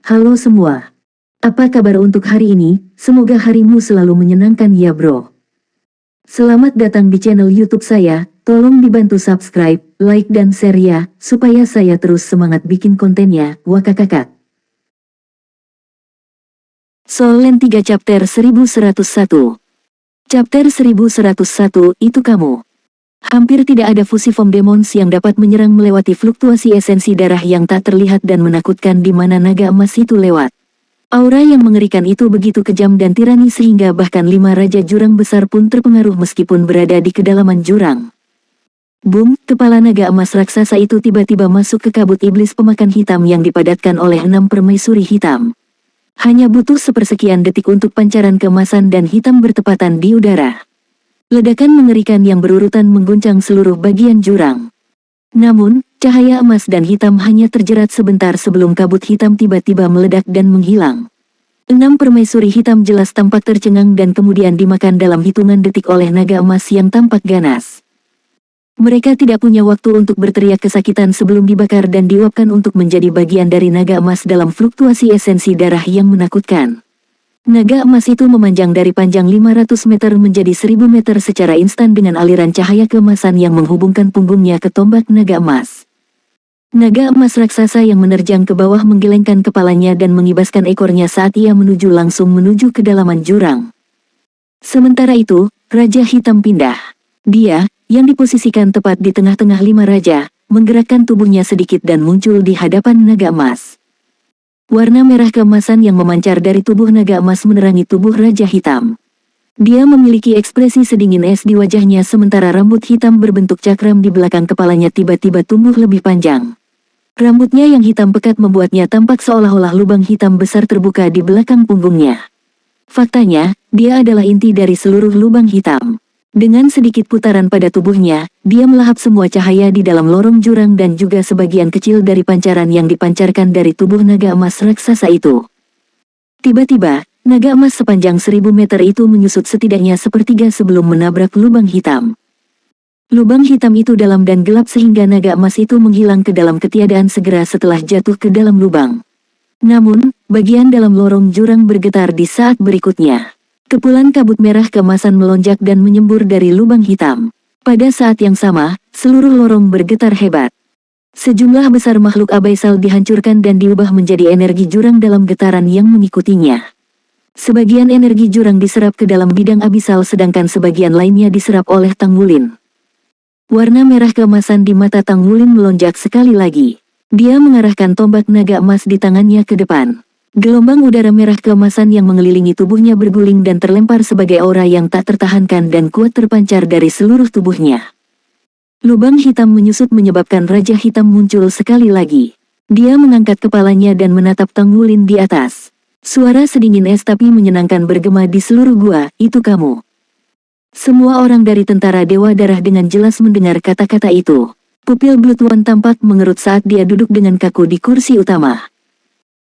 Halo semua. Apa kabar untuk hari ini? Semoga harimu selalu menyenangkan ya bro. Selamat datang di channel YouTube saya. Tolong dibantu subscribe, like dan share ya, supaya saya terus semangat bikin kontennya. Wakakakak. Soul Land 3 Chapter 1101. Chapter 1101, itu kamu. Hampir tidak ada fusiform demons yang dapat menyerang melewati fluktuasi esensi darah yang tak terlihat dan menakutkan di mana naga emas itu lewat. Aura yang mengerikan itu begitu kejam dan tirani sehingga bahkan 5 raja jurang besar pun terpengaruh meskipun berada di kedalaman jurang. Boom, kepala naga emas raksasa itu tiba-tiba masuk ke kabut iblis pemakan hitam yang dipadatkan oleh 6 permaisuri hitam. Hanya butuh sepersekian detik untuk pancaran keemasan dan hitam bertepatan di udara. Ledakan mengerikan yang berurutan mengguncang seluruh bagian jurang. Namun, cahaya emas dan hitam hanya terjerat sebentar sebelum kabut hitam tiba-tiba meledak dan menghilang. 6 permaisuri hitam jelas tampak tercengang dan kemudian dimakan dalam hitungan detik oleh naga emas yang tampak ganas. Mereka tidak punya waktu untuk berteriak kesakitan sebelum dibakar dan diuapkan untuk menjadi bagian dari naga emas dalam fluktuasi esensi darah yang menakutkan. Naga emas itu memanjang dari panjang 500 meter menjadi 1000 meter secara instan dengan aliran cahaya keemasan yang menghubungkan punggungnya ke tombak naga emas. Naga emas raksasa yang menerjang ke bawah menggelengkan kepalanya dan mengibaskan ekornya saat ia langsung menuju kedalaman jurang. Sementara itu, Raja Hitam pindah. Dia, yang diposisikan tepat di tengah-tengah 5 raja, menggerakkan tubuhnya sedikit dan muncul di hadapan naga emas. Warna merah keemasan yang memancar dari tubuh naga emas menerangi tubuh Raja Hitam. Dia memiliki ekspresi sedingin es di wajahnya sementara rambut hitam berbentuk cakram di belakang kepalanya tiba-tiba tumbuh lebih panjang. Rambutnya yang hitam pekat membuatnya tampak seolah-olah lubang hitam besar terbuka di belakang punggungnya. Faktanya, dia adalah inti dari seluruh lubang hitam. Dengan sedikit putaran pada tubuhnya, dia melahap semua cahaya di dalam lorong jurang dan juga sebagian kecil dari pancaran yang dipancarkan dari tubuh naga emas raksasa itu. Tiba-tiba, naga emas sepanjang 1000 meter itu menyusut setidaknya sepertiga sebelum menabrak lubang hitam. Lubang hitam itu dalam dan gelap sehingga naga emas itu menghilang ke dalam ketiadaan segera setelah jatuh ke dalam lubang. Namun, bagian dalam lorong jurang bergetar di saat berikutnya. Kepulan kabut merah keemasan melonjak dan menyembur dari lubang hitam. Pada saat yang sama, seluruh lorong bergetar hebat. Sejumlah besar makhluk abaisal dihancurkan dan diubah menjadi energi jurang dalam getaran yang mengikutinya. Sebagian energi jurang diserap ke dalam bidang abisal sedangkan sebagian lainnya diserap oleh Tang Wulin. Warna merah keemasan di mata Tang Wulin melonjak sekali lagi. Dia mengarahkan tombak naga emas di tangannya ke depan. Gelombang udara merah keemasan yang mengelilingi tubuhnya berguling dan terlempar sebagai aura yang tak tertahankan dan kuat terpancar dari seluruh tubuhnya. Lubang hitam menyusut menyebabkan Raja Hitam muncul sekali lagi. Dia mengangkat kepalanya dan menatap Tang Wulin di atas. Suara sedingin es tapi menyenangkan bergema di seluruh gua, itu kamu. Semua orang dari tentara Dewa Darah dengan jelas mendengar kata-kata itu. Pupil Blood One tampak mengerut saat dia duduk dengan kaku di kursi utama.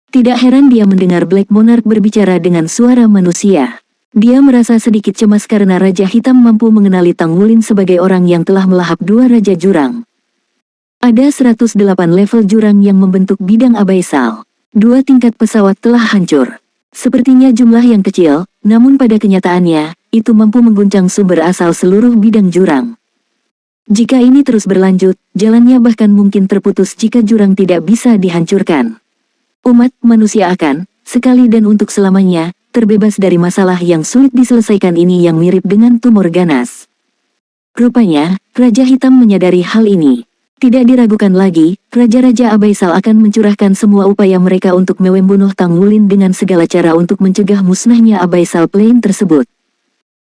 Tidak heran dia mendengar Black Monarch berbicara dengan suara manusia. Dia merasa sedikit cemas karena Raja Hitam mampu mengenali Tang Wulin sebagai orang yang telah melahap 2 raja jurang. Ada 108 level jurang yang membentuk bidang abaisal. 2 tingkat pesawat telah hancur. Sepertinya jumlah yang kecil, namun pada kenyataannya, itu mampu mengguncang sumber asal seluruh bidang jurang. Jika ini terus berlanjut, jalannya bahkan mungkin terputus jika jurang tidak bisa dihancurkan. Umat manusia akan, sekali dan untuk selamanya, terbebas dari masalah yang sulit diselesaikan ini yang mirip dengan tumor ganas. Rupanya, Raja Hitam menyadari hal ini. Tidak diragukan lagi, Raja-Raja Abaisal akan mencurahkan semua upaya mereka untuk membunuh Tang Wulin dengan segala cara untuk mencegah musnahnya Abaisal Plane tersebut.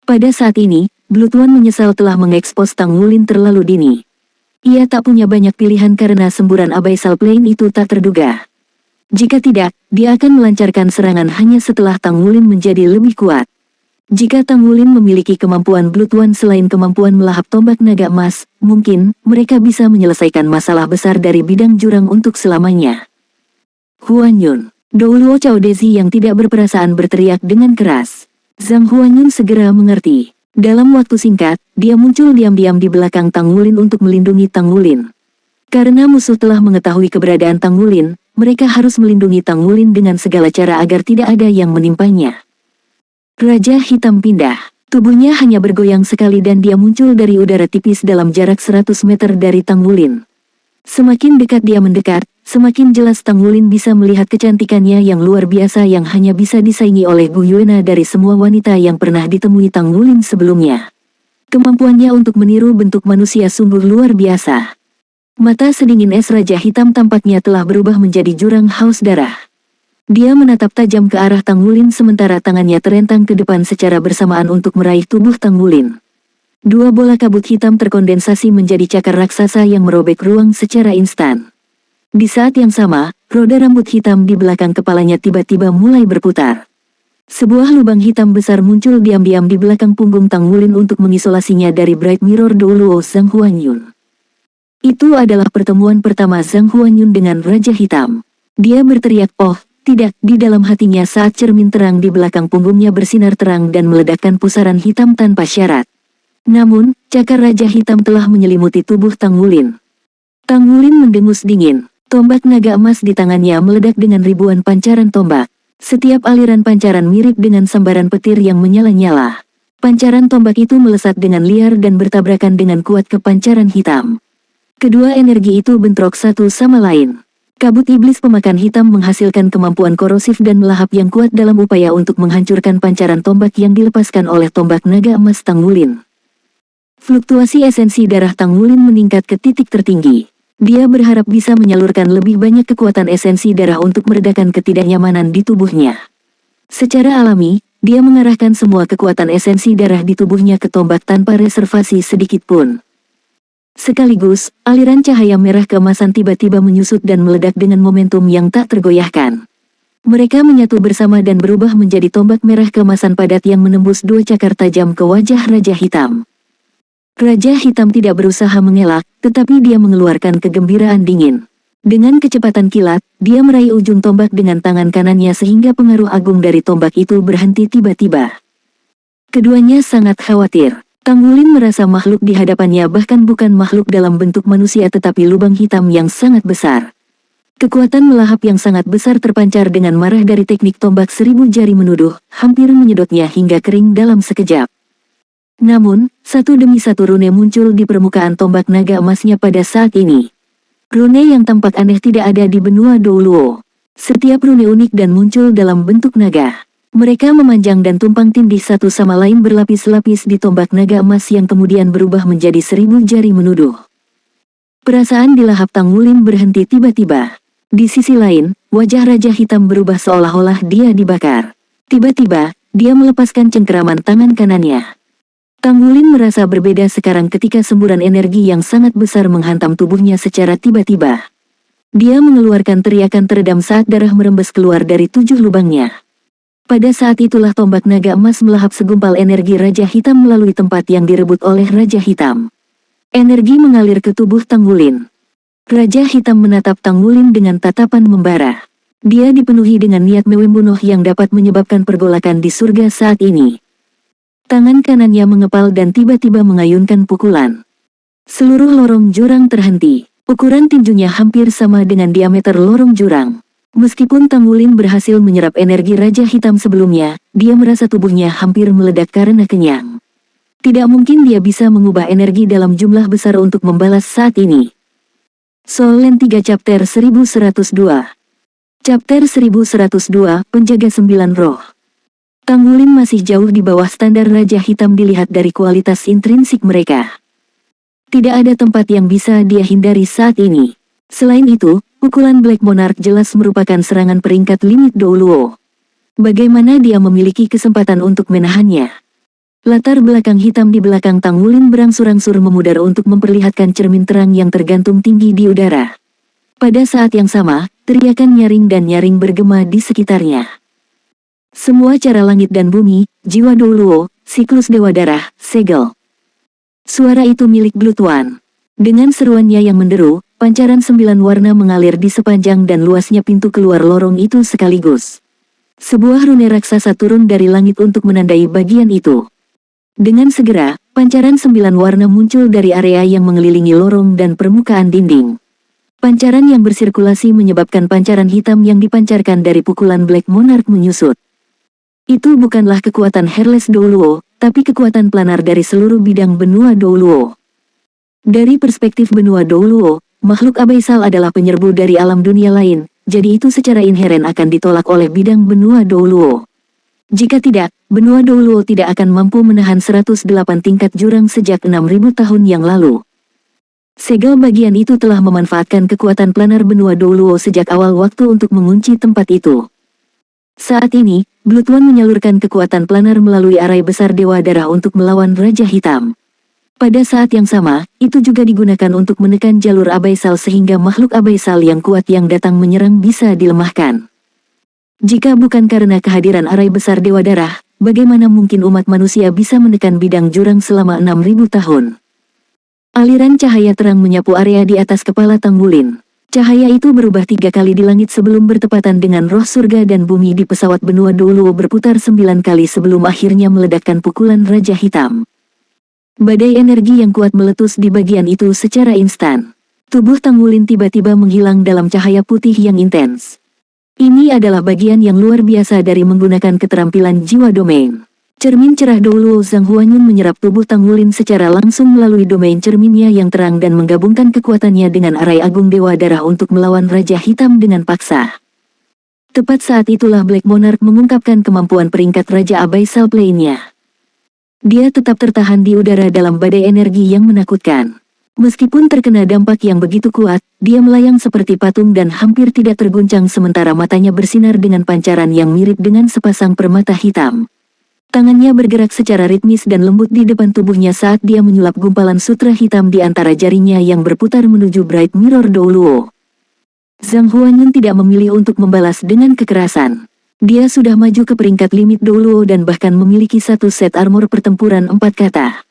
Pada saat ini, Blood One menyesal telah mengekspos Tang Wulin terlalu dini. Ia tak punya banyak pilihan karena semburan Abaisal Plane itu tak terduga. Jika tidak, dia akan melancarkan serangan hanya setelah Tang Wulin menjadi lebih kuat. Jika Tang Wulin memiliki kemampuan Blood One selain kemampuan melahap tombak naga emas, mungkin mereka bisa menyelesaikan masalah besar dari bidang jurang untuk selamanya. Huan Yun, Douluo Cao Dezi yang tidak berperasaan berteriak dengan keras. Zhang Huan Yun segera mengerti. Dalam waktu singkat, dia muncul diam-diam di belakang Tang Wulin untuk melindungi Tang Wulin. Karena musuh telah mengetahui keberadaan Tang Wulin, mereka harus melindungi Tang Wulin dengan segala cara agar tidak ada yang menimpanya. Raja Hitam pindah. Tubuhnya hanya bergoyang sekali dan dia muncul dari udara tipis dalam jarak 100 meter dari Tang Wulin. Semakin dekat dia mendekat, semakin jelas Tang Wulin bisa melihat kecantikannya yang luar biasa yang hanya bisa disaingi oleh Gu Yuena dari semua wanita yang pernah ditemui Tang Wulin sebelumnya. Kemampuannya untuk meniru bentuk manusia sungguh luar biasa. Mata sedingin es Raja Hitam tampaknya telah berubah menjadi jurang haus darah. Dia menatap tajam ke arah Tang Wulin sementara tangannya terentang ke depan secara bersamaan untuk meraih tubuh Tang Wulin. Dua bola kabut hitam terkondensasi menjadi cakar raksasa yang merobek ruang secara instan. Di saat yang sama, roda rambut hitam di belakang kepalanya tiba-tiba mulai berputar. Sebuah lubang hitam besar muncul diam-diam di belakang punggung Tang Wulin untuk mengisolasinya dari Bright Mirror Douluo Zhang Huanyun. Itu adalah pertemuan pertama Zhang Huanyun dengan Raja Hitam. Dia berteriak, "Oh, tidak!" di dalam hatinya saat cermin terang di belakang punggungnya bersinar terang dan meledakkan pusaran hitam tanpa syarat. Namun, cakar Raja Hitam telah menyelimuti tubuh Tang Wulin. Tang Wulin mendengus dingin. Tombak naga emas di tangannya meledak dengan ribuan pancaran tombak. Setiap aliran pancaran mirip dengan sambaran petir yang menyala-nyala. Pancaran tombak itu melesat dengan liar dan bertabrakan dengan kuat ke pancaran hitam. Kedua energi itu bentrok satu sama lain. Kabut iblis pemakan hitam menghasilkan kemampuan korosif dan melahap yang kuat dalam upaya untuk menghancurkan pancaran tombak yang dilepaskan oleh tombak naga emas Tang Wulin. Fluktuasi esensi darah Tang Wulin meningkat ke titik tertinggi. Dia berharap bisa menyalurkan lebih banyak kekuatan esensi darah untuk meredakan ketidaknyamanan di tubuhnya. Secara alami, dia mengarahkan semua kekuatan esensi darah di tubuhnya ke tombak tanpa reservasi sedikit pun. Sekaligus, aliran cahaya merah keemasan tiba-tiba menyusut dan meledak dengan momentum yang tak tergoyahkan. Mereka menyatu bersama dan berubah menjadi tombak merah keemasan padat yang menembus dua cakar tajam ke wajah Raja Hitam. Raja Hitam tidak berusaha mengelak, tetapi dia mengeluarkan kegembiraan dingin. Dengan kecepatan kilat, dia meraih ujung tombak dengan tangan kanannya sehingga pengaruh agung dari tombak itu berhenti tiba-tiba. Keduanya sangat khawatir. Tang Wulin merasa makhluk di hadapannya bahkan bukan makhluk dalam bentuk manusia tetapi lubang hitam yang sangat besar. Kekuatan melahap yang sangat besar terpancar dengan marah dari teknik tombak 1000 jari menuduh, hampir menyedotnya hingga kering dalam sekejap. Namun, satu demi satu rune muncul di permukaan tombak naga emasnya pada saat ini. Rune yang tampak aneh tidak ada di benua Douluo. Setiap rune unik dan muncul dalam bentuk naga. Mereka memanjang dan tumpang tindih satu sama lain berlapis-lapis di tombak naga emas yang kemudian berubah menjadi 1000 jari menuduh. Perasaan di lahap Tang Wulin berhenti tiba-tiba. Di sisi lain, wajah Raja Hitam berubah seolah-olah dia dibakar. Tiba-tiba, dia melepaskan cengkeraman tangan kanannya. Tang Wulin merasa berbeda sekarang ketika semburan energi yang sangat besar menghantam tubuhnya secara tiba-tiba. Dia mengeluarkan teriakan teredam saat darah merembes keluar dari 7 lubangnya. Pada saat itulah tombak naga emas melahap segumpal energi Raja Hitam melalui tempat yang direbut oleh Raja Hitam. Energi mengalir ke tubuh Tang Wulin. Raja Hitam menatap Tang Wulin dengan tatapan membara. Dia dipenuhi dengan niat membunuh yang dapat menyebabkan pergolakan di surga saat ini. Tangan kanannya mengepal dan tiba-tiba mengayunkan pukulan. Seluruh lorong jurang terhenti. Ukuran tinjunya hampir sama dengan diameter lorong jurang. Meskipun Tang Wulin berhasil menyerap energi Raja Hitam sebelumnya, dia merasa tubuhnya hampir meledak karena kenyang. Tidak mungkin dia bisa mengubah energi dalam jumlah besar untuk membalas saat ini. Soul Land 3 Chapter 1102. Chapter 1102, Penjaga 9 Roh. Tang Wulin masih jauh di bawah standar Raja Hitam dilihat dari kualitas intrinsik mereka. Tidak ada tempat yang bisa dia hindari saat ini. Selain itu, pukulan Black Monarch jelas merupakan serangan peringkat limit Douluo. Bagaimana dia memiliki kesempatan untuk menahannya? Latar belakang hitam di belakang Tang Wulin berangsur-angsur memudar untuk memperlihatkan cermin terang yang tergantung tinggi di udara. Pada saat yang sama, teriakan nyaring dan nyaring bergema di sekitarnya. Semua cara langit dan bumi, jiwa Douluo, siklus dewa darah, segel. Suara itu milik Blood One. Dengan seruannya yang menderu, pancaran 9 warna mengalir di sepanjang dan luasnya pintu keluar lorong itu sekaligus. Sebuah rune raksasa turun dari langit untuk menandai bagian itu. Dengan segera, pancaran 9 warna muncul dari area yang mengelilingi lorong dan permukaan dinding. Pancaran yang bersirkulasi menyebabkan pancaran hitam yang dipancarkan dari pukulan Black Monarch menyusut. Itu bukanlah kekuatan Hairless Douluo, tapi kekuatan planar dari seluruh bidang benua Douluo. Dari perspektif benua Douluo, makhluk abaisal adalah penyerbu dari alam dunia lain, jadi itu secara inheren akan ditolak oleh bidang benua Douluo. Jika tidak, benua Douluo tidak akan mampu menahan 108 tingkat jurang sejak 6.000 tahun yang lalu. Segel bagian itu telah memanfaatkan kekuatan planar benua Douluo sejak awal waktu untuk mengunci tempat itu. Saat ini, Blood One menyalurkan kekuatan planar melalui arai besar Dewa Darah untuk melawan Raja Hitam. Pada saat yang sama, itu juga digunakan untuk menekan jalur abaisal sehingga makhluk abaisal yang kuat yang datang menyerang bisa dilemahkan. Jika bukan karena kehadiran arai besar Dewa Darah, bagaimana mungkin umat manusia bisa menekan bidang jurang selama 6.000 tahun? Aliran cahaya terang menyapu area di atas kepala Tanggulin. Cahaya itu berubah 3 kali di langit sebelum bertepatan dengan roh surga dan bumi di pesawat benua Douluo berputar 9 kali sebelum akhirnya meledakkan pukulan Raja Hitam. Badai energi yang kuat meletus di bagian itu secara instan. Tubuh Tanggulin tiba-tiba menghilang dalam cahaya putih yang intens. Ini adalah bagian yang luar biasa dari menggunakan keterampilan jiwa domain. Cermin cerah Douluo Zhang Huanyun menyerap tubuh Tanggulin secara langsung melalui domain cerminnya yang terang dan menggabungkan kekuatannya dengan arai agung Dewa Darah untuk melawan Raja Hitam dengan paksa. Tepat saat itulah Black Monarch mengungkapkan kemampuan peringkat Raja Abyssal Plane-nya. Dia tetap tertahan di udara dalam badai energi yang menakutkan. Meskipun terkena dampak yang begitu kuat, dia melayang seperti patung dan hampir tidak terguncang sementara matanya bersinar dengan pancaran yang mirip dengan sepasang permata hitam. Tangannya bergerak secara ritmis dan lembut di depan tubuhnya saat dia menyulap gumpalan sutra hitam di antara jarinya yang berputar menuju Bright Mirror Douluo. Zhang Huanyun tidak memilih untuk membalas dengan kekerasan. Dia sudah maju ke peringkat limit Douluo dan bahkan memiliki satu set armor pertempuran 4 kata.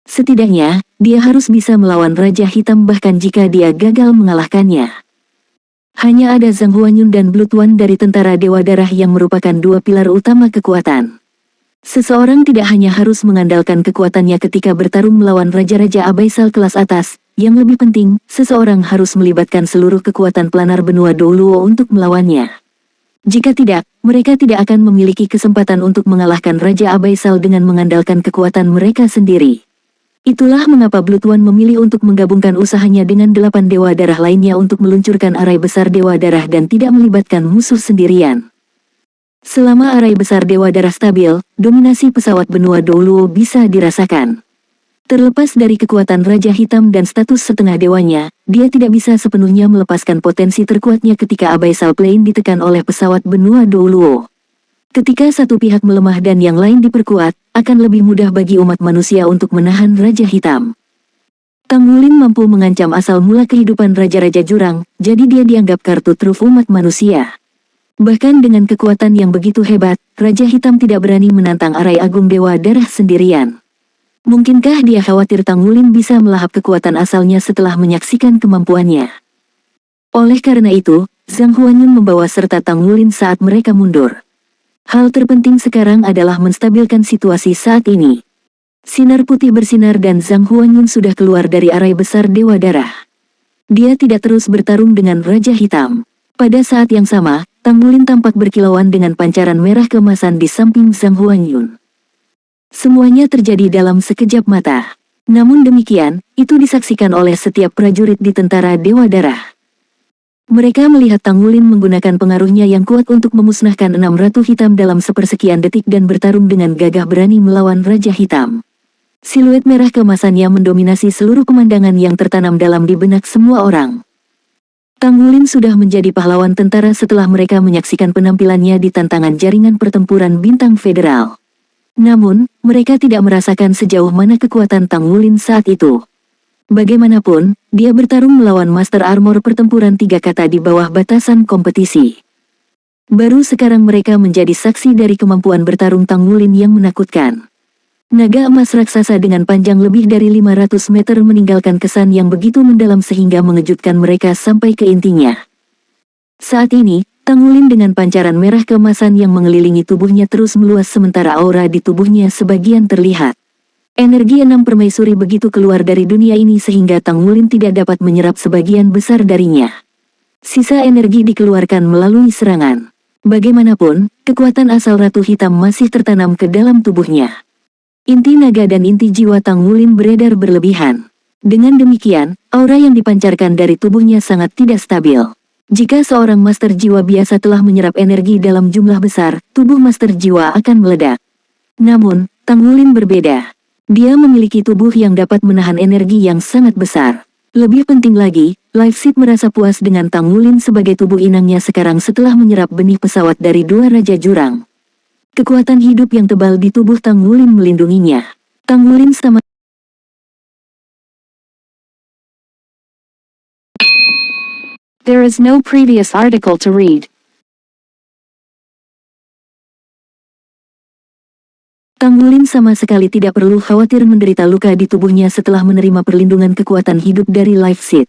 Setidaknya, dia harus bisa melawan Raja Hitam bahkan jika dia gagal mengalahkannya. Hanya ada Zhang Huanyun dan Blood One dari tentara Dewa Darah yang merupakan 2 pilar utama kekuatan. Seseorang tidak hanya harus mengandalkan kekuatannya ketika bertarung melawan raja-raja abaisal kelas atas, yang lebih penting, seseorang harus melibatkan seluruh kekuatan planar benua Douluo untuk melawannya. Jika tidak, mereka tidak akan memiliki kesempatan untuk mengalahkan Raja Abaisal dengan mengandalkan kekuatan mereka sendiri. Itulah mengapa Blood One memilih untuk menggabungkan usahanya dengan 8 Dewa Darah lainnya untuk meluncurkan arai besar Dewa Darah dan tidak melibatkan musuh sendirian. Selama arai besar Dewa Darah stabil, dominasi pesawat benua Douluo bisa dirasakan. Terlepas dari kekuatan Raja Hitam dan status setengah dewanya, dia tidak bisa sepenuhnya melepaskan potensi terkuatnya ketika Abyssal Plane ditekan oleh pesawat benua Douluo. Ketika satu pihak melemah dan yang lain diperkuat, akan lebih mudah bagi umat manusia untuk menahan Raja Hitam. Tanggulin mampu mengancam asal mula kehidupan raja-raja jurang, jadi dia dianggap kartu truf umat manusia. Bahkan dengan kekuatan yang begitu hebat, Raja Hitam tidak berani menantang arai agung Dewa Darah sendirian. Mungkinkah dia khawatir Tanggulin bisa melahap kekuatan asalnya setelah menyaksikan kemampuannya? Oleh karena itu, Zhang Huanyun membawa serta Tanggulin saat mereka mundur. Hal terpenting sekarang adalah menstabilkan situasi saat ini. Sinar putih bersinar dan Zhang Huanyun sudah keluar dari arai besar Dewa Darah. Dia tidak terus bertarung dengan Raja Hitam. Pada saat yang sama, Tanggulin tampak berkilauan dengan pancaran merah keemasan di samping Zhang Huanyun. Semuanya terjadi dalam sekejap mata. Namun demikian, itu disaksikan oleh setiap prajurit di tentara Dewa Darah. Mereka melihat Tanggulin menggunakan pengaruhnya yang kuat untuk memusnahkan 6 ratu hitam dalam sepersekian detik dan bertarung dengan gagah berani melawan Raja Hitam. Siluet merah keemasannya mendominasi seluruh pemandangan yang tertanam dalam di benak semua orang. Tanggulin sudah menjadi pahlawan tentara setelah mereka menyaksikan penampilannya di tantangan jaringan pertempuran bintang federal. Namun, mereka tidak merasakan sejauh mana kekuatan Tanggulin saat itu. Bagaimanapun, dia bertarung melawan Master Armor pertempuran 3 kata di bawah batasan kompetisi. Baru sekarang mereka menjadi saksi dari kemampuan bertarung Tanggulin yang menakutkan. Naga emas raksasa dengan panjang lebih dari 500 meter meninggalkan kesan yang begitu mendalam sehingga mengejutkan mereka sampai ke intinya. Saat ini, Tanggulin dengan pancaran merah keemasan yang mengelilingi tubuhnya terus meluas sementara aura di tubuhnya sebagian terlihat. Energi enam permaisuri begitu keluar dari dunia ini sehingga Tang Wulin tidak dapat menyerap sebagian besar darinya. Sisa energi dikeluarkan melalui serangan. Bagaimanapun, kekuatan asal Ratu Hitam masih tertanam ke dalam tubuhnya. Inti naga dan inti jiwa Tang Wulin beredar berlebihan. Dengan demikian, aura yang dipancarkan dari tubuhnya sangat tidak stabil. Jika seorang master jiwa biasa telah menyerap energi dalam jumlah besar, tubuh master jiwa akan meledak. Namun, Tang Wulin berbeda. Dia memiliki tubuh yang dapat menahan energi yang sangat besar. Lebih penting lagi, Life Seed merasa puas dengan Tang Wulin sebagai tubuh inangnya sekarang setelah menyerap benih pesawat dari dua Raja Jurang. Kekuatan hidup yang tebal di tubuh Tang Wulin melindunginya. Tang Wulin sama There is no previous article to read. Tang Wulin sama sekali tidak perlu khawatir menderita luka di tubuhnya setelah menerima perlindungan kekuatan hidup dari Life Seed.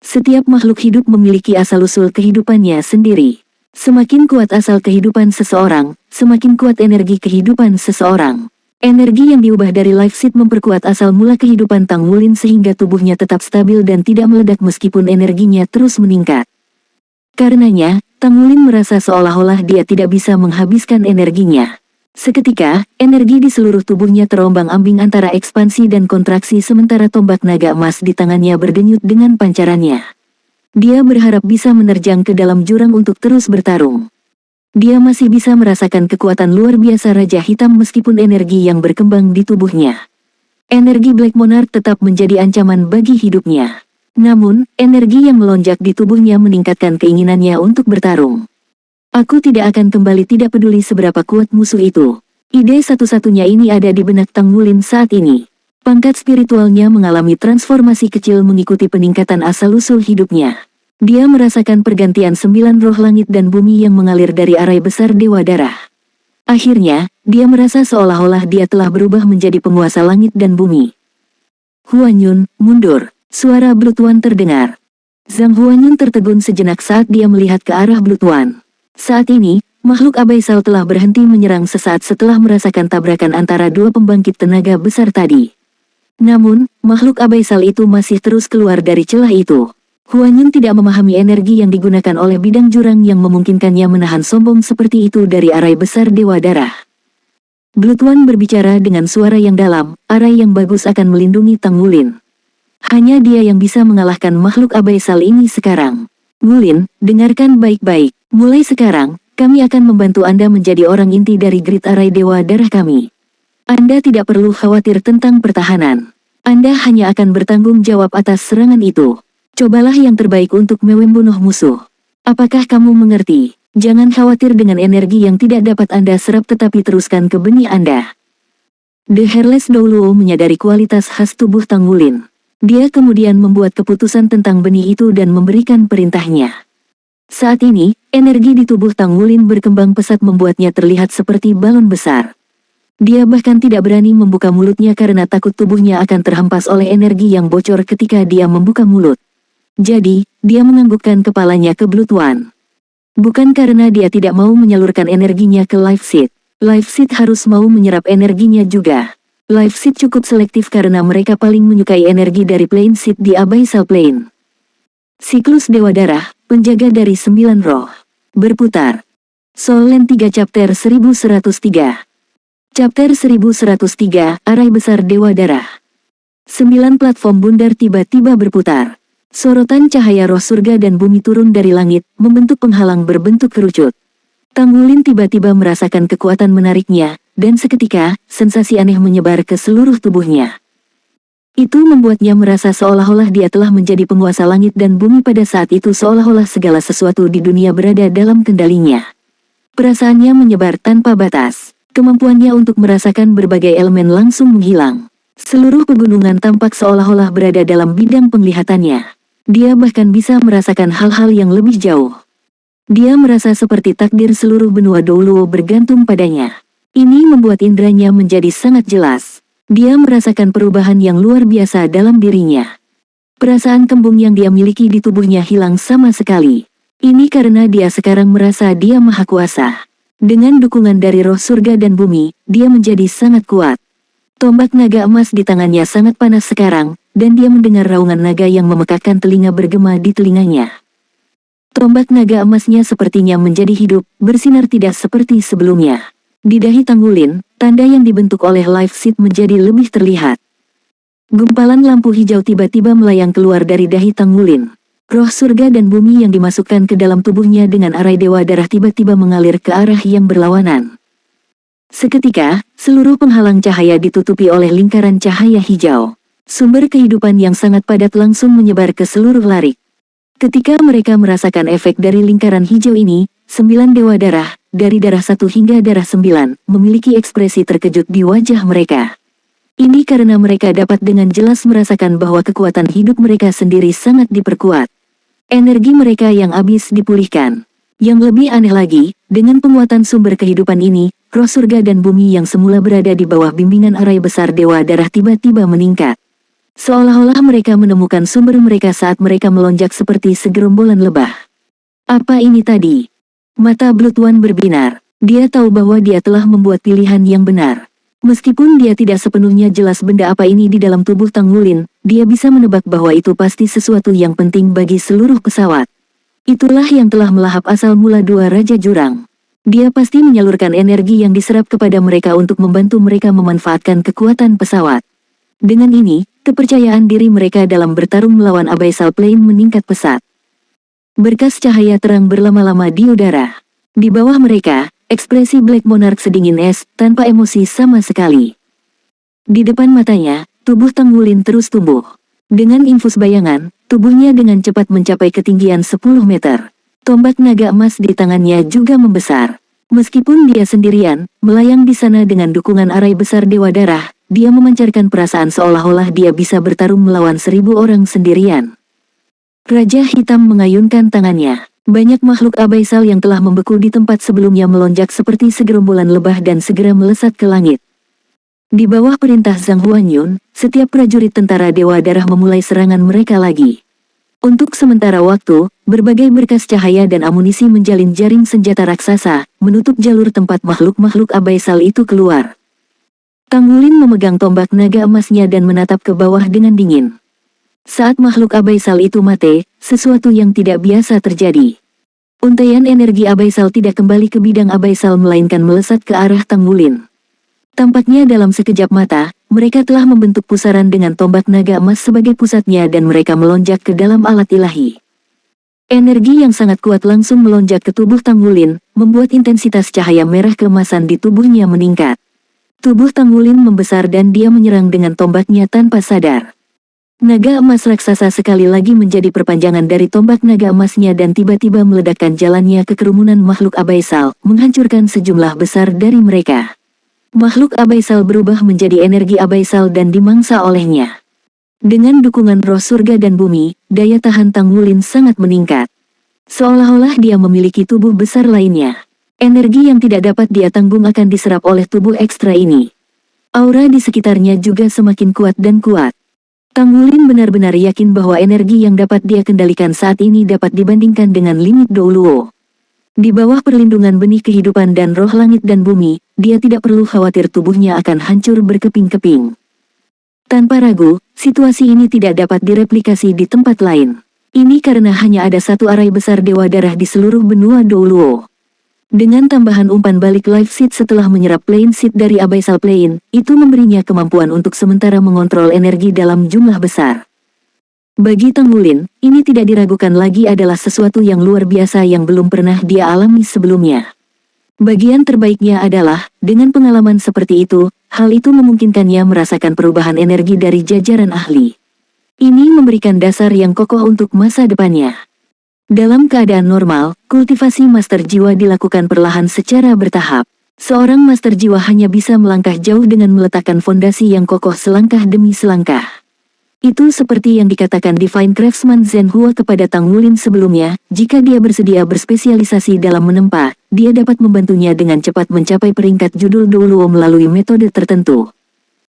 Setiap makhluk hidup memiliki asal-usul kehidupannya sendiri. Semakin kuat asal kehidupan seseorang, semakin kuat energi kehidupan seseorang. Energi yang diubah dari Life Seed memperkuat asal mula kehidupan Tang Wulin sehingga tubuhnya tetap stabil dan tidak meledak meskipun energinya terus meningkat. Karenanya, Tang Wulin merasa seolah-olah dia tidak bisa menghabiskan energinya. Seketika, energi di seluruh tubuhnya terombang-ambing antara ekspansi dan kontraksi sementara tombak naga emas di tangannya berdenyut dengan pancarannya. Dia berharap bisa menerjang ke dalam jurang untuk terus bertarung. Dia masih bisa merasakan kekuatan luar biasa Raja Hitam meskipun energi yang berkembang di tubuhnya. Energi Black Monarch tetap menjadi ancaman bagi hidupnya. Namun, energi yang melonjak di tubuhnya meningkatkan keinginannya untuk bertarung. Aku tidak akan kembali tidak peduli seberapa kuat musuh itu. Ide satu-satunya ini ada di benak Tang Wulin saat ini. Pangkat spiritualnya mengalami transformasi kecil mengikuti peningkatan asal-usul hidupnya. Dia merasakan pergantian 9 roh langit dan bumi yang mengalir dari arai besar Dewa Darah. Akhirnya, dia merasa seolah-olah dia telah berubah menjadi penguasa langit dan bumi. Huanyun, mundur. Suara Blutuan terdengar. Zhang Huanyun tertegun sejenak saat dia melihat ke arah Blutuan. Saat ini, makhluk abaisal telah berhenti menyerang sesaat setelah merasakan tabrakan antara dua pembangkit tenaga besar tadi. Namun, makhluk abaisal itu masih terus keluar dari celah itu. Huanyun tidak memahami energi yang digunakan oleh bidang jurang yang memungkinkannya menahan sombong seperti itu dari arai besar Dewa Darah. Blutuan berbicara dengan suara yang dalam, arai yang bagus akan melindungi Tang Wulin. Hanya dia yang bisa mengalahkan makhluk abaisal ini sekarang. Wulin, dengarkan baik-baik. Mulai sekarang, kami akan membantu Anda menjadi orang inti dari Grid Arai Dewa Darah kami. Anda tidak perlu khawatir tentang pertahanan. Anda hanya akan bertanggung jawab atas serangan itu. Cobalah yang terbaik untuk membunuh musuh. Apakah kamu mengerti? Jangan khawatir dengan energi yang tidak dapat Anda serap tetapi teruskan ke benih Anda. The Hairless Douluo menyadari kualitas khas tubuh Tang Wulin. Dia kemudian membuat keputusan tentang benih itu dan memberikan perintahnya. Saat ini, energi di tubuh Tang Wulin berkembang pesat membuatnya terlihat seperti balon besar. Dia bahkan tidak berani membuka mulutnya karena takut tubuhnya akan terhempas oleh energi yang bocor ketika dia membuka mulut. Jadi, dia menganggukkan kepalanya ke Blutuan. Bukan karena dia tidak mau menyalurkan energinya ke Life Seed. Life Seed harus mau menyerap energinya juga. Life Seed cukup selektif karena mereka paling menyukai energi dari Plane Seed di Abyssal Plane. Siklus Dewa Darah, penjaga dari 9 roh. Berputar. Soul Land 3 Chapter 1103. Chapter 1103, Arai Besar Dewa Darah. 9 platform bundar tiba-tiba berputar. Sorotan cahaya roh surga dan bumi turun dari langit, membentuk penghalang berbentuk kerucut. Tang Wulin tiba-tiba merasakan kekuatan menariknya, dan seketika, sensasi aneh menyebar ke seluruh tubuhnya. Itu membuatnya merasa seolah-olah dia telah menjadi penguasa langit dan bumi pada saat itu seolah-olah segala sesuatu di dunia berada dalam kendalinya. Perasaannya menyebar tanpa batas. Kemampuannya untuk merasakan berbagai elemen langsung menghilang. Seluruh pegunungan tampak seolah-olah berada dalam bidang penglihatannya. Dia bahkan bisa merasakan hal-hal yang lebih jauh. Dia merasa seperti takdir seluruh benua Douluo bergantung padanya. Ini membuat indranya menjadi sangat jelas. Dia merasakan perubahan yang luar biasa dalam dirinya. Perasaan kembung yang dia miliki di tubuhnya hilang sama sekali. Ini karena dia sekarang merasa dia maha kuasa. Dengan dukungan dari roh surga dan bumi, dia menjadi sangat kuat. Tombak naga emas di tangannya sangat panas sekarang, dan dia mendengar raungan naga yang memekakkan telinga bergema di telinganya. Tombak naga emasnya sepertinya menjadi hidup, bersinar tidak seperti sebelumnya. Di dahi Tanggulin, tanda yang dibentuk oleh Life Seed menjadi lebih terlihat. Gumpalan lampu hijau tiba-tiba melayang keluar dari dahi Tanggulin. Roh surga dan bumi yang dimasukkan ke dalam tubuhnya dengan arai dewa darah tiba-tiba mengalir ke arah yang berlawanan. Seketika, seluruh penghalang cahaya ditutupi oleh lingkaran cahaya hijau. Sumber kehidupan yang sangat padat langsung menyebar ke seluruh larik. Ketika mereka merasakan efek dari lingkaran hijau ini, 9 dewa darah, dari darah 1 hingga darah 9, memiliki ekspresi terkejut di wajah mereka. Ini karena mereka dapat dengan jelas merasakan bahwa kekuatan hidup mereka sendiri sangat diperkuat. Energi mereka yang habis dipulihkan. Yang lebih aneh lagi, dengan penguatan sumber kehidupan ini, roh surga dan bumi yang semula berada di bawah bimbingan arai besar dewa darah tiba-tiba meningkat. Seolah-olah mereka menemukan sumber mereka saat mereka melonjak seperti segerombolan lebah. Apa ini tadi? Mata Blood One berbinar. Dia tahu bahwa dia telah membuat pilihan yang benar. Meskipun dia tidak sepenuhnya jelas benda apa ini di dalam tubuh Tanggulin, dia bisa menebak bahwa itu pasti sesuatu yang penting bagi seluruh pesawat. Itulah yang telah melahap asal mula dua Raja Jurang. Dia pasti menyalurkan energi yang diserap kepada mereka untuk membantu mereka memanfaatkan kekuatan pesawat. Dengan ini, kepercayaan diri mereka dalam bertarung melawan Abyssal Plane meningkat pesat. Berkas cahaya terang berlama-lama di udara. Di bawah mereka, ekspresi Black Monarch sedingin es, tanpa emosi sama sekali. Di depan matanya, tubuh Tanggulin terus tumbuh. Dengan infus bayangan, tubuhnya dengan cepat mencapai ketinggian 10 meter. Tombak naga emas di tangannya juga membesar. Meskipun dia sendirian, melayang di sana dengan dukungan arai besar Dewa Darah, dia memancarkan perasaan seolah-olah dia bisa bertarung melawan 1000 orang sendirian. Raja Hitam mengayunkan tangannya. Banyak makhluk abaisal yang telah membeku di tempat sebelumnya melonjak seperti segerombolan lebah dan segera melesat ke langit. Di bawah perintah Zhang Huanyun, setiap prajurit tentara Dewa Darah memulai serangan mereka lagi. Untuk sementara waktu, berbagai berkas cahaya dan amunisi menjalin jaring senjata raksasa, menutup jalur tempat makhluk-makhluk abaisal itu keluar. Tanggulin memegang tombak naga emasnya dan menatap ke bawah dengan dingin. Saat makhluk abaisal itu mati, sesuatu yang tidak biasa terjadi. Untaian energi abaisal tidak kembali ke bidang abaisal melainkan melesat ke arah Tanggulin. Tampaknya dalam sekejap mata, mereka telah membentuk pusaran dengan tombak naga emas sebagai pusatnya dan mereka melonjak ke dalam alat ilahi. Energi yang sangat kuat langsung melonjak ke tubuh Tanggulin, membuat intensitas cahaya merah keemasan di tubuhnya meningkat. Tubuh Tanggulin membesar dan dia menyerang dengan tombaknya tanpa sadar. Naga emas raksasa sekali lagi menjadi perpanjangan dari tombak naga emasnya dan tiba-tiba meledakkan jalannya ke kerumunan makhluk abaisal, menghancurkan sejumlah besar dari mereka. Makhluk abaisal berubah menjadi energi abaisal dan dimangsa olehnya. Dengan dukungan roh surga dan bumi, daya tahan Tanggulin sangat meningkat. Seolah-olah dia memiliki tubuh besar lainnya. Energi yang tidak dapat dia tanggung akan diserap oleh tubuh ekstra ini. Aura di sekitarnya juga semakin kuat dan kuat. Tanggulin benar-benar yakin bahwa energi yang dapat dia kendalikan saat ini dapat dibandingkan dengan limit Douluo. Di bawah perlindungan benih kehidupan dan roh langit dan bumi, dia tidak perlu khawatir tubuhnya akan hancur berkeping-keping. Tanpa ragu, situasi ini tidak dapat direplikasi di tempat lain. Ini karena hanya ada satu arai besar Dewa Darah di seluruh benua Douluo. Dengan tambahan umpan balik Life Seed setelah menyerap Plane Seed dari Abyssal Plane, itu memberinya kemampuan untuk sementara mengontrol energi dalam jumlah besar. Bagi Tanggulin, ini tidak diragukan lagi adalah sesuatu yang luar biasa yang belum pernah dia alami sebelumnya. Bagian terbaiknya adalah, dengan pengalaman seperti itu, hal itu memungkinkannya merasakan perubahan energi dari jajaran ahli. Ini memberikan dasar yang kokoh untuk masa depannya. Dalam keadaan normal, kultivasi Master Jiwa dilakukan perlahan secara bertahap. Seorang Master Jiwa hanya bisa melangkah jauh dengan meletakkan fondasi yang kokoh selangkah demi selangkah. Itu seperti yang dikatakan Divine Craftsman Zhenhua kepada Tanggulin sebelumnya, jika dia bersedia berspesialisasi dalam menempa, dia dapat membantunya dengan cepat mencapai peringkat judul Douluo melalui metode tertentu.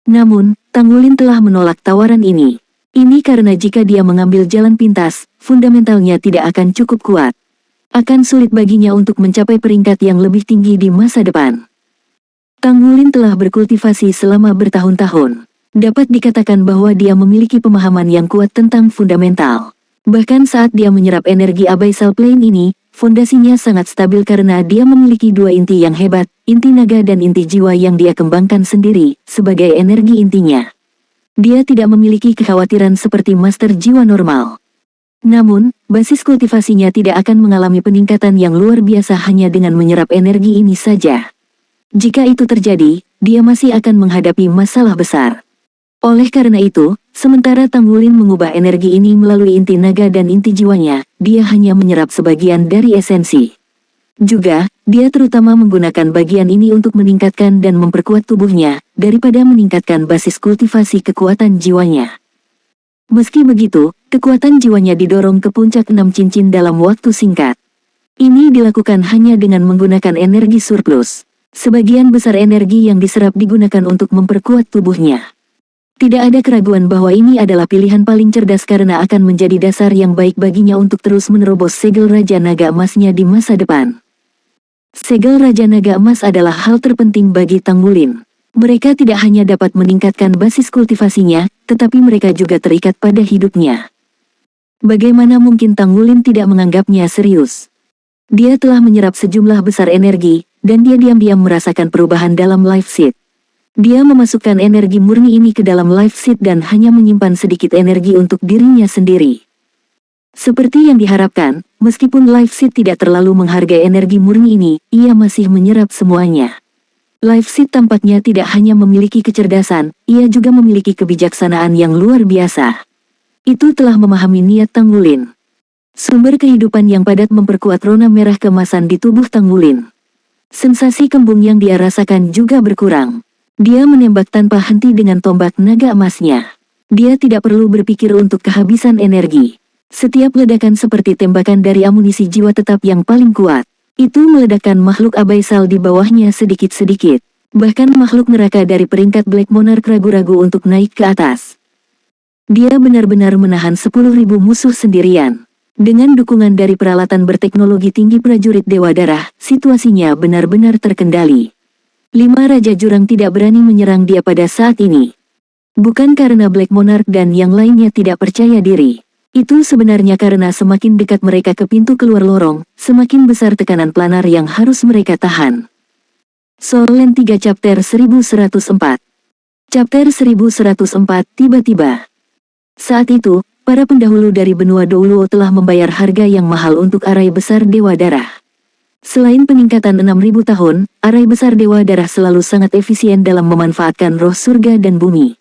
Namun, Tanggulin telah menolak tawaran ini. Ini karena jika dia mengambil jalan pintas, fundamentalnya tidak akan cukup kuat. Akan sulit baginya untuk mencapai peringkat yang lebih tinggi di masa depan. Tang Wulin telah berkultivasi selama bertahun-tahun. Dapat dikatakan bahwa dia memiliki pemahaman yang kuat tentang fundamental. Bahkan saat dia menyerap energi abyssal plane ini, fondasinya sangat stabil karena dia memiliki dua inti yang hebat, inti naga dan inti jiwa yang dia kembangkan sendiri, sebagai energi intinya. Dia tidak memiliki kekhawatiran seperti master jiwa normal. Namun, basis kultivasinya tidak akan mengalami peningkatan yang luar biasa hanya dengan menyerap energi ini saja. Jika itu terjadi, dia masih akan menghadapi masalah besar. Oleh karena itu, sementara Tang Wulin mengubah energi ini melalui inti naga dan inti jiwanya, dia hanya menyerap sebagian dari esensi. Juga, dia terutama menggunakan bagian ini untuk meningkatkan dan memperkuat tubuhnya, daripada meningkatkan basis kultivasi kekuatan jiwanya. Meski begitu, kekuatan jiwanya didorong ke puncak 6 cincin dalam waktu singkat. Ini dilakukan hanya dengan menggunakan energi surplus. Sebagian besar energi yang diserap digunakan untuk memperkuat tubuhnya. Tidak ada keraguan bahwa ini adalah pilihan paling cerdas karena akan menjadi dasar yang baik baginya untuk terus menerobos segel Raja Naga Emasnya di masa depan. Segel Raja Naga Emas adalah hal terpenting bagi Tang Wulin. Mereka tidak hanya dapat meningkatkan basis kultivasinya, tetapi mereka juga terikat pada hidupnya. Bagaimana mungkin Tang Wulin tidak menganggapnya serius? Dia telah menyerap sejumlah besar energi, dan dia diam-diam merasakan perubahan dalam life seed. Dia memasukkan energi murni ini ke dalam life seed dan hanya menyimpan sedikit energi untuk dirinya sendiri. Seperti yang diharapkan, meskipun life seed tidak terlalu menghargai energi murni ini, ia masih menyerap semuanya. Life seed tampaknya tidak hanya memiliki kecerdasan, ia juga memiliki kebijaksanaan yang luar biasa. Itu telah memahami niat Tang Wulin. Sumber kehidupan yang padat memperkuat rona merah keemasan di tubuh Tang Wulin. Sensasi kembung yang dia rasakan juga berkurang. Dia menembak tanpa henti dengan tombak naga emasnya. Dia tidak perlu berpikir untuk kehabisan energi. Setiap ledakan seperti tembakan dari amunisi jiwa tetap yang paling kuat. Itu meledakkan makhluk abyssal di bawahnya sedikit-sedikit. Bahkan makhluk neraka dari peringkat Black Monarch ragu-ragu untuk naik ke atas. Dia benar-benar menahan 10.000 musuh sendirian. Dengan dukungan dari peralatan berteknologi tinggi prajurit Dewa Darah, situasinya benar-benar terkendali. 5 Raja Jurang tidak berani menyerang dia pada saat ini. Bukan karena Black Monarch dan yang lainnya tidak percaya diri. Itu sebenarnya karena semakin dekat mereka ke pintu keluar lorong, semakin besar tekanan planar yang harus mereka tahan. Soul Land 3 Chapter 1104. Chapter 1104 tiba-tiba. Saat itu, para pendahulu dari benua Douluo telah membayar harga yang mahal untuk arai besar Dewa Darah. Selain peningkatan 6.000 tahun, arai besar Dewa Darah selalu sangat efisien dalam memanfaatkan roh surga dan bumi.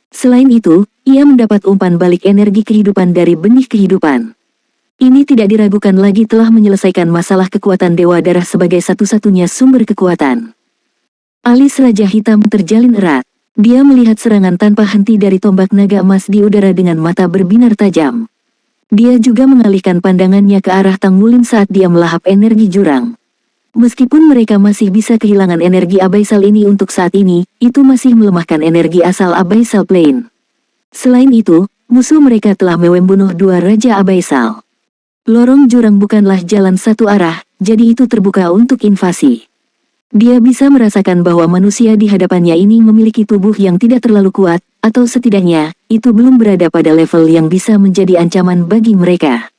Selain itu, ia mendapat umpan balik energi kehidupan dari benih kehidupan. Ini tidak diragukan lagi telah menyelesaikan masalah kekuatan Dewa Darah sebagai satu-satunya sumber kekuatan. Alis Raja Hitam terjalin erat. Dia melihat serangan tanpa henti dari tombak naga emas di udara dengan mata berbinar tajam. Dia juga mengalihkan pandangannya ke arah Tang Wulin saat dia melahap energi jurang. Meskipun mereka masih bisa kehilangan energi abyssal ini untuk saat ini, itu masih melemahkan energi asal abyssal plane. Selain itu, musuh mereka telah membunuh 2 Raja Abyssal. Lorong jurang bukanlah jalan satu arah, jadi itu terbuka untuk invasi. Dia bisa merasakan bahwa manusia di hadapannya ini memiliki tubuh yang tidak terlalu kuat, atau setidaknya, itu belum berada pada level yang bisa menjadi ancaman bagi mereka.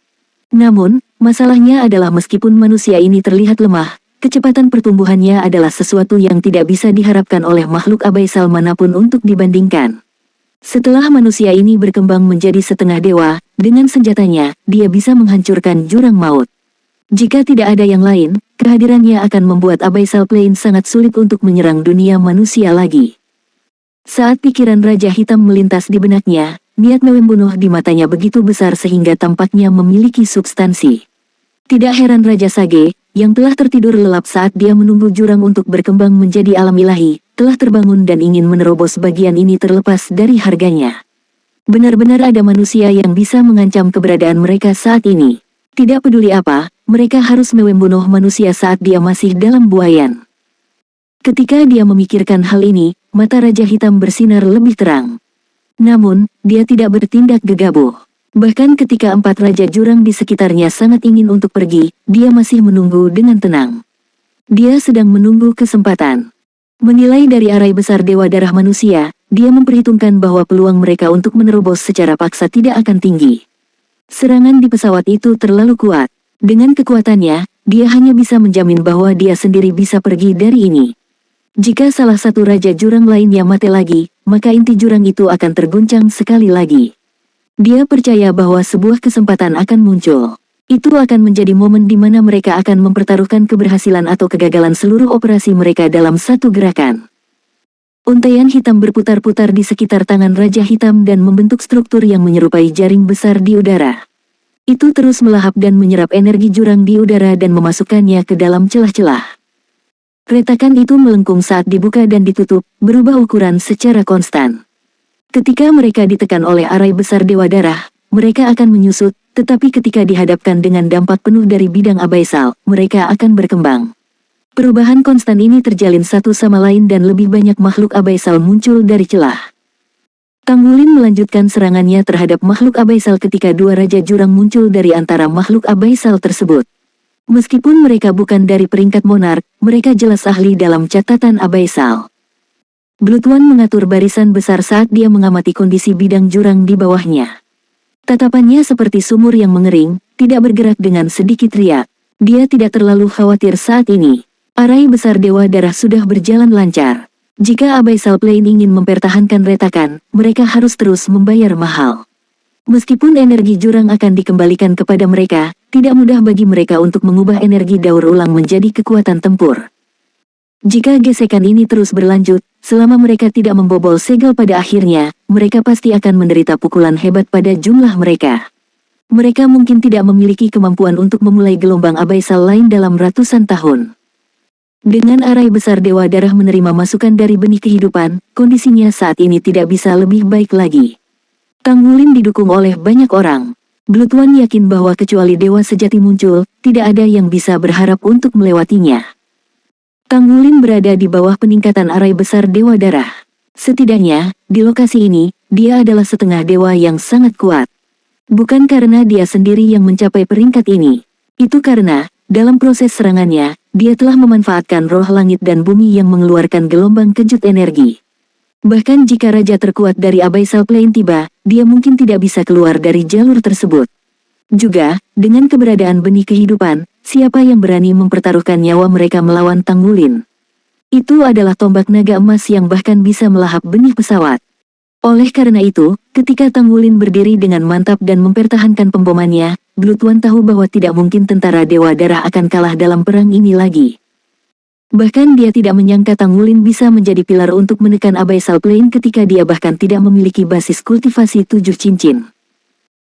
Namun, masalahnya adalah meskipun manusia ini terlihat lemah, kecepatan pertumbuhannya adalah sesuatu yang tidak bisa diharapkan oleh makhluk abyssal manapun untuk dibandingkan. Setelah manusia ini berkembang menjadi setengah dewa, dengan senjatanya, dia bisa menghancurkan jurang maut. Jika tidak ada yang lain, kehadirannya akan membuat abyssal plane sangat sulit untuk menyerang dunia manusia lagi. Saat pikiran Raja Hitam melintas di benaknya, niat membunuh di matanya begitu besar sehingga tampaknya memiliki substansi. Tidak heran Raja Sage, yang telah tertidur lelap saat dia menunggu jurang untuk berkembang menjadi alam ilahi, telah terbangun dan ingin menerobos bagian ini terlepas dari harganya. Benar-benar ada manusia yang bisa mengancam keberadaan mereka saat ini. Tidak peduli apa, mereka harus membunuh manusia saat dia masih dalam buayan. Ketika dia memikirkan hal ini, mata Raja Hitam bersinar lebih terang. Namun, dia tidak bertindak gegabah. Bahkan ketika 4 Raja Jurang di sekitarnya sangat ingin untuk pergi, dia masih menunggu dengan tenang. Dia sedang menunggu kesempatan. Menilai dari arai besar Dewa Darah Manusia, dia memperhitungkan bahwa peluang mereka untuk menerobos secara paksa tidak akan tinggi. Serangan di pesawat itu terlalu kuat. Dengan kekuatannya, dia hanya bisa menjamin bahwa dia sendiri bisa pergi dari ini. Jika salah satu Raja Jurang lainnya mati lagi, maka inti jurang itu akan terguncang sekali lagi. Dia percaya bahwa sebuah kesempatan akan muncul. Itu akan menjadi momen di mana mereka akan mempertaruhkan keberhasilan atau kegagalan seluruh operasi mereka dalam satu gerakan. Untaian hitam berputar-putar di sekitar tangan Raja Hitam dan membentuk struktur yang menyerupai jaring besar di udara. Itu terus melahap dan menyerap energi jurang di udara dan memasukkannya ke dalam celah-celah. Retakan itu melengkung saat dibuka dan ditutup, berubah ukuran secara konstan. Ketika mereka ditekan oleh arai besar Dewa Darah, mereka akan menyusut, tetapi ketika dihadapkan dengan dampak penuh dari bidang abaisal, mereka akan berkembang. Perubahan konstan ini terjalin satu sama lain dan lebih banyak makhluk abaisal muncul dari celah. Tanggulin melanjutkan serangannya terhadap makhluk abaisal ketika dua Raja Jurang muncul dari antara makhluk abaisal tersebut. Meskipun mereka bukan dari peringkat monark, mereka jelas ahli dalam catatan abaisal. Bloodone mengatur barisan besar saat dia mengamati kondisi bidang jurang di bawahnya. Tatapannya seperti sumur yang mengering, tidak bergerak dengan sedikit riak. Dia tidak terlalu khawatir saat ini. Arai besar Dewa Darah sudah berjalan lancar. Jika Abyssal Plane ingin mempertahankan retakan, mereka harus terus membayar mahal. Meskipun energi jurang akan dikembalikan kepada mereka, tidak mudah bagi mereka untuk mengubah energi daur ulang menjadi kekuatan tempur. Jika gesekan ini terus berlanjut, selama mereka tidak membobol segel pada akhirnya, mereka pasti akan menderita pukulan hebat pada jumlah mereka. Mereka mungkin tidak memiliki kemampuan untuk memulai gelombang abaisal lain dalam ratusan tahun. Dengan arai besar Dewa Darah menerima masukan dari benih kehidupan, kondisinya saat ini tidak bisa lebih baik lagi. Tanggulin didukung oleh banyak orang. Bloodone yakin bahwa kecuali dewa sejati muncul, tidak ada yang bisa berharap untuk melewatinya. Tanggulin berada di bawah peningkatan arai besar Dewa Darah. Setidaknya, di lokasi ini, dia adalah setengah dewa yang sangat kuat. Bukan karena dia sendiri yang mencapai peringkat ini. Itu karena, dalam proses serangannya, dia telah memanfaatkan roh langit dan bumi yang mengeluarkan gelombang kejut energi. Bahkan jika Raja terkuat dari Abyssal Plane tiba, dia mungkin tidak bisa keluar dari jalur tersebut. Juga, dengan keberadaan benih kehidupan, siapa yang berani mempertaruhkan nyawa mereka melawan Tanggulin? Itu adalah tombak naga emas yang bahkan bisa melahap benih pesawat. Oleh karena itu, ketika Tanggulin berdiri dengan mantap dan mempertahankan pembomannya, Bloodone tahu bahwa tidak mungkin tentara Dewa Darah akan kalah dalam perang ini lagi. Bahkan dia tidak menyangka Tanggulin bisa menjadi pilar untuk menekan Abyssal Plane ketika dia bahkan tidak memiliki basis kultivasi 7 cincin.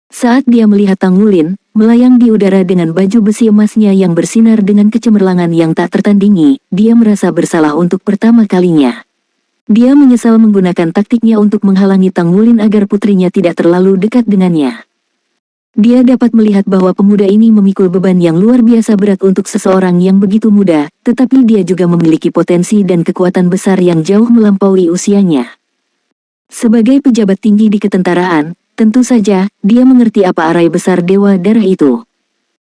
Saat dia melihat Tanggulin, melayang di udara dengan baju besi emasnya yang bersinar dengan kecemerlangan yang tak tertandingi, dia merasa bersalah untuk pertama kalinya. Dia menyesal menggunakan taktiknya untuk menghalangi Tanggulin agar putrinya tidak terlalu dekat dengannya. Dia dapat melihat bahwa pemuda ini memikul beban yang luar biasa berat untuk seseorang yang begitu muda, tetapi dia juga memiliki potensi dan kekuatan besar yang jauh melampaui usianya. Sebagai pejabat tinggi di ketentaraan, tentu saja, dia mengerti apa arai besar Dewa Darah itu.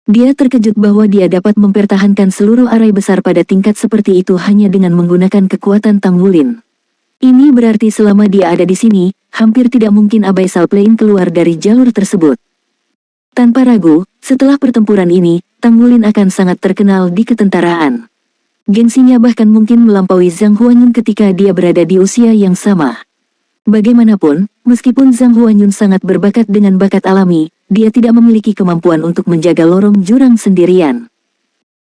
Dia terkejut bahwa dia dapat mempertahankan seluruh arai besar pada tingkat seperti itu hanya dengan menggunakan kekuatan Tanggulin. Ini berarti selama dia ada di sini, hampir tidak mungkin Abyssal Plane keluar dari jalur tersebut. Tanpa ragu, setelah pertempuran ini, Tanggulin akan sangat terkenal di ketentaraan. Gengsinya bahkan mungkin melampaui Zhang Huanyun ketika dia berada di usia yang sama. Bagaimanapun, meskipun Zhang Huanyun sangat berbakat dengan bakat alami, dia tidak memiliki kemampuan untuk menjaga lorong jurang sendirian.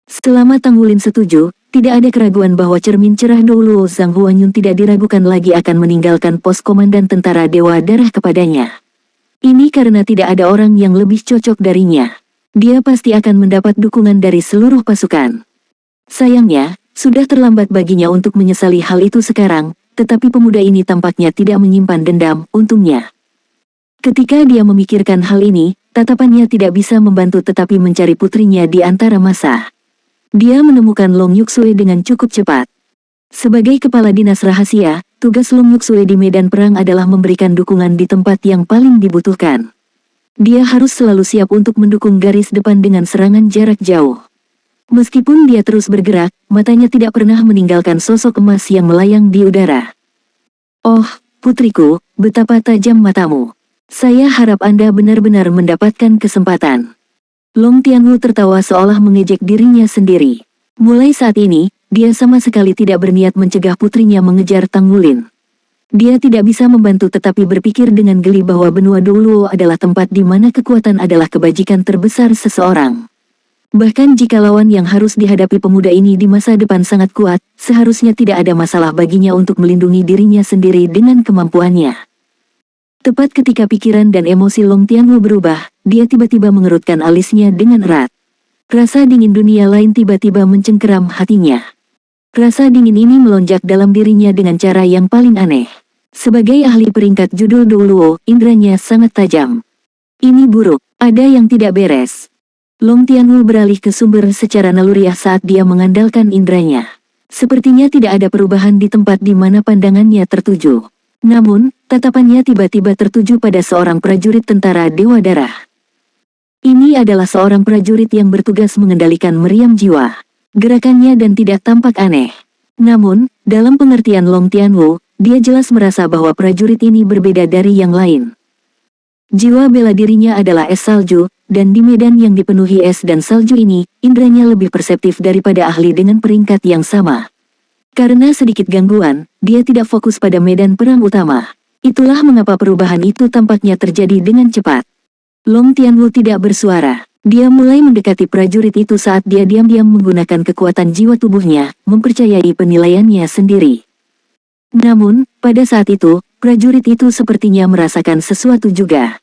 Selama Tanggulin setuju, tidak ada keraguan bahwa cermin cerah Douluo Zhang Huanyun tidak diragukan lagi akan meninggalkan pos komandan tentara Dewa Darah kepadanya. Ini karena tidak ada orang yang lebih cocok darinya. Dia pasti akan mendapat dukungan dari seluruh pasukan. Sayangnya, sudah terlambat baginya untuk menyesali hal itu sekarang, tetapi pemuda ini tampaknya tidak menyimpan dendam, untungnya. Ketika dia memikirkan hal ini, tatapannya tidak bisa membantu tetapi mencari putrinya di antara massa. Dia menemukan Long Yuxue dengan cukup cepat. Sebagai kepala dinas rahasia, tugas Long Yuxue di medan perang adalah memberikan dukungan di tempat yang paling dibutuhkan. Dia harus selalu siap untuk mendukung garis depan dengan serangan jarak jauh. Meskipun dia terus bergerak, matanya tidak pernah meninggalkan sosok emas yang melayang di udara. Oh, putriku, betapa tajam matamu. Saya harap Anda benar-benar mendapatkan kesempatan. Long Tianwu tertawa seolah mengejek dirinya sendiri. Mulai saat ini, dia sama sekali tidak berniat mencegah putrinya mengejar Tang Wulin. Dia tidak bisa membantu tetapi berpikir dengan geli bahwa benua Douluo adalah tempat di mana kekuatan adalah kebajikan terbesar seseorang. Bahkan jika lawan yang harus dihadapi pemuda ini di masa depan sangat kuat, seharusnya tidak ada masalah baginya untuk melindungi dirinya sendiri dengan kemampuannya. Tepat ketika pikiran dan emosi Long Tianwu berubah, dia tiba-tiba mengerutkan alisnya dengan erat. Rasa dingin dunia lain tiba-tiba mencengkeram hatinya. Rasa dingin ini melonjak dalam dirinya dengan cara yang paling aneh. Sebagai ahli peringkat judul Douluo, indranya sangat tajam. Ini buruk, ada yang tidak beres. Long Tianwu beralih ke sumber secara naluriah saat dia mengandalkan indranya. Sepertinya tidak ada perubahan di tempat di mana pandangannya tertuju. Namun, tatapannya tiba-tiba tertuju pada seorang prajurit tentara Dewa Darah. Ini adalah seorang prajurit yang bertugas mengendalikan meriam jiwa. Gerakannya dan tidak tampak aneh. Namun, dalam pengertian Long Tianwu, dia jelas merasa bahwa prajurit ini berbeda dari yang lain. Jiwa bela dirinya adalah es salju, dan di medan yang dipenuhi es dan salju ini, indranya lebih perseptif daripada ahli dengan peringkat yang sama. Karena sedikit gangguan, dia tidak fokus pada medan perang utama. Itulah mengapa perubahan itu tampaknya terjadi dengan cepat. Long Tianwu tidak bersuara. Dia mulai mendekati prajurit itu saat dia diam-diam menggunakan kekuatan jiwa tubuhnya, mempercayai penilaiannya sendiri. Namun, pada saat itu, prajurit itu sepertinya merasakan sesuatu juga.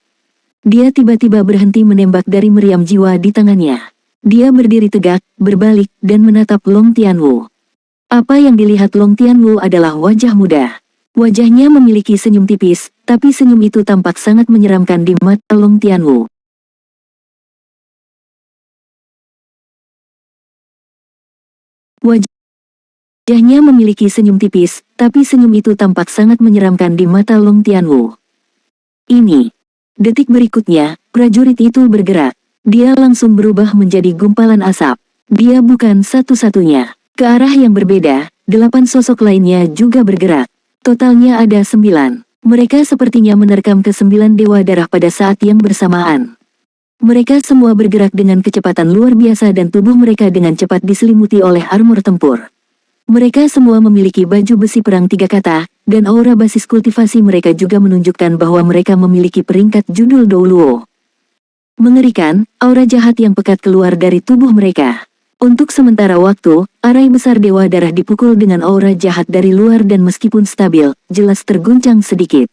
Dia tiba-tiba berhenti menembak dari meriam jiwa di tangannya. Dia berdiri tegak, berbalik, dan menatap Long Tianwu. Apa yang dilihat Long Tianwu adalah wajah muda. Wajahnya memiliki senyum tipis, tapi senyum itu tampak sangat menyeramkan di mata Long Tianwu. Wajahnya memiliki senyum tipis, tapi senyum itu tampak sangat menyeramkan di mata Long Tianwu. Ini. Detik berikutnya, prajurit itu bergerak. Dia langsung berubah menjadi gumpalan asap. Dia bukan satu-satunya. Ke arah yang berbeda, 8 sosok lainnya juga bergerak. Totalnya ada 9. Mereka sepertinya menerkam ke-9 Dewa Darah pada saat yang bersamaan. Mereka semua bergerak dengan kecepatan luar biasa dan tubuh mereka dengan cepat diselimuti oleh armor tempur. Mereka semua memiliki baju besi perang 3 kata, dan aura basis kultivasi mereka juga menunjukkan bahwa mereka memiliki peringkat judul Douluo. Mengerikan, aura jahat yang pekat keluar dari tubuh mereka. Untuk sementara waktu, arai besar Dewa Darah dipukul dengan aura jahat dari luar dan meskipun stabil, jelas terguncang sedikit.